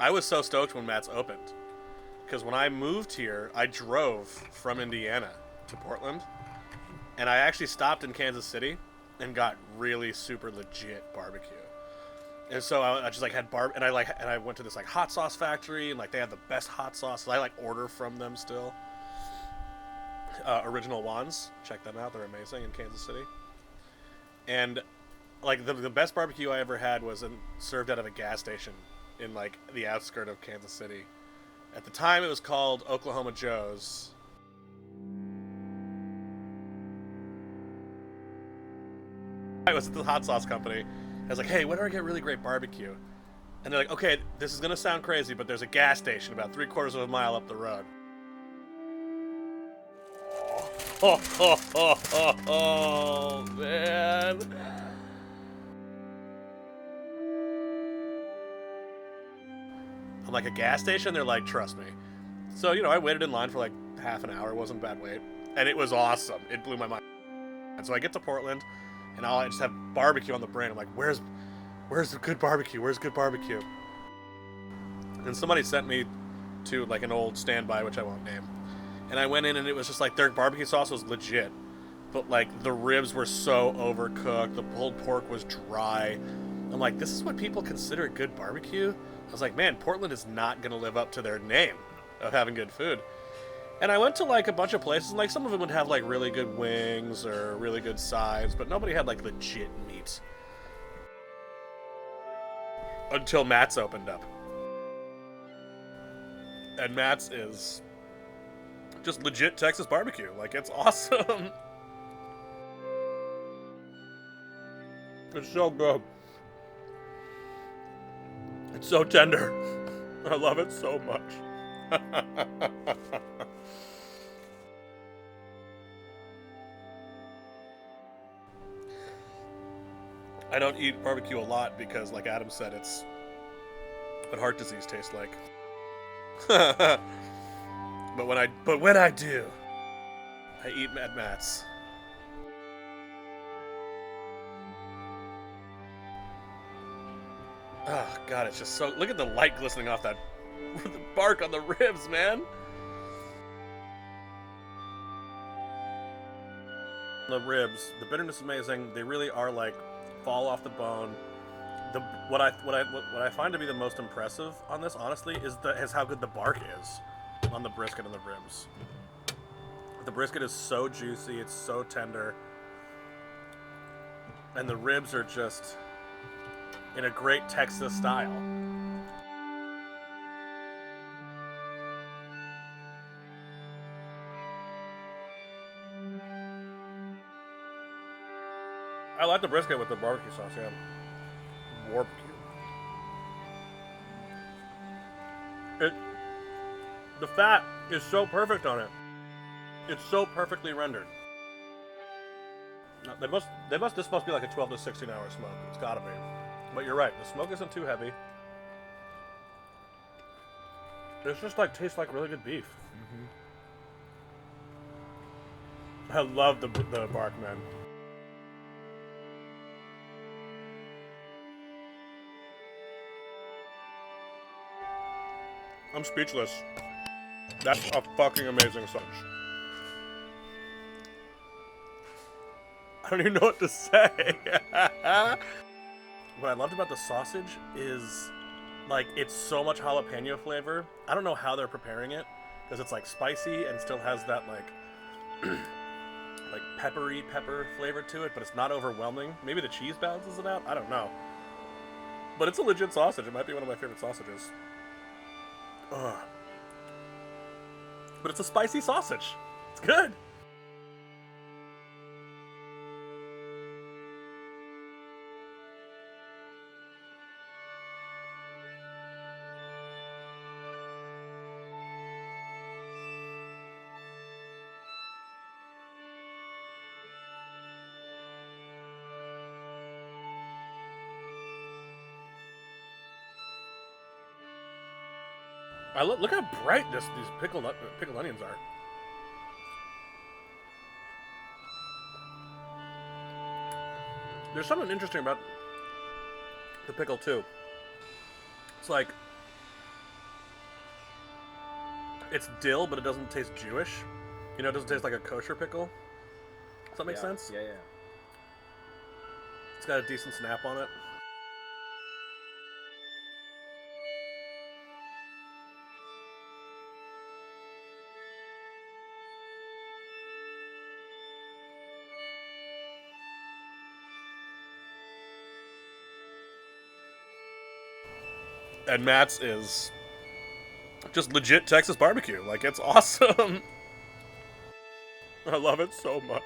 I was so stoked when Matt's opened. Because when I moved here, I drove from Indiana to Portland. And I actually stopped in Kansas City and got really super legit barbecue. And so I just like had and I went to this like hot sauce factory, and like they had the best hot sauces. I like order from them still. Original Ones, check them out. They're amazing in Kansas City. And like the best barbecue I ever had was served out of a gas station in like the outskirt of Kansas City. At the time, it was called Oklahoma Joe's. I was at the hot sauce company. I was like, hey, where do I get really great barbecue? And they're like, okay, this is going to sound crazy, but there's a gas station about 3/4 of a mile up the road. Oh, man. I'm like, a gas station? They're like, trust me. So, I waited in line for like half an hour. It wasn't a bad wait. And it was awesome. It blew my mind. And so I get to Portland, and I just have barbecue on the brain. I'm like, where's the good barbecue? Where's good barbecue? And somebody sent me to like an old standby, which I won't name. And I went in, and it was just like their barbecue sauce was legit. But like the ribs were so overcooked. The pulled pork was dry. I'm like, this is what people consider good barbecue? I was like, man, Portland is not going to live up to their name of having good food. And I went to like a bunch of places, and like some of them would have like really good wings or really good sides, but nobody had like legit meat. Until Matt's opened up. And Matt's is just legit Texas barbecue. Like, it's awesome. It's so good. It's so tender. I love it so much. I don't eat barbecue a lot because, like Adam said, it's what heart disease tastes like. But when I do, I eat at Matt's. Oh god, it's just so. Look at the light glistening off that the bark on the ribs, man. The ribs, the bitterness is amazing. They really are like fall off the bone. What I find to be the most impressive on this, honestly, is how good the bark is on the brisket and the ribs. The brisket is so juicy, it's so tender, and the ribs are just in a great Texas style. I like the brisket with the barbecue sauce, yeah. Barbecue. The fat is so perfect on it. It's so perfectly rendered. This must be like a 12 to 16 hour smoke. It's gotta be. But you're right, the smoke isn't too heavy. It's just like, tastes like really good beef. Mm-hmm. I love the bark, man. I'm speechless. That's a fucking amazing sauce. I don't even know what to say. What I loved about the sausage is, like, it's so much jalapeno flavor. I don't know how they're preparing it, because it's like spicy and still has that like like pepper flavor to it, but it's not overwhelming. Maybe the cheese balances it out. I don't know. But it's a legit sausage. It might be one of my favorite sausages. Ugh. But it's a spicy sausage. It's good. Look how bright these pickled onions are. There's something interesting about the pickle too. It's like It's dill, but it doesn't taste Jewish. You know, it doesn't taste like a kosher pickle. Does that make Yeah, sense? yeah, yeah. It's got a decent snap on it. And Matt's is just legit Texas barbecue. Like, it's awesome. I love it so much.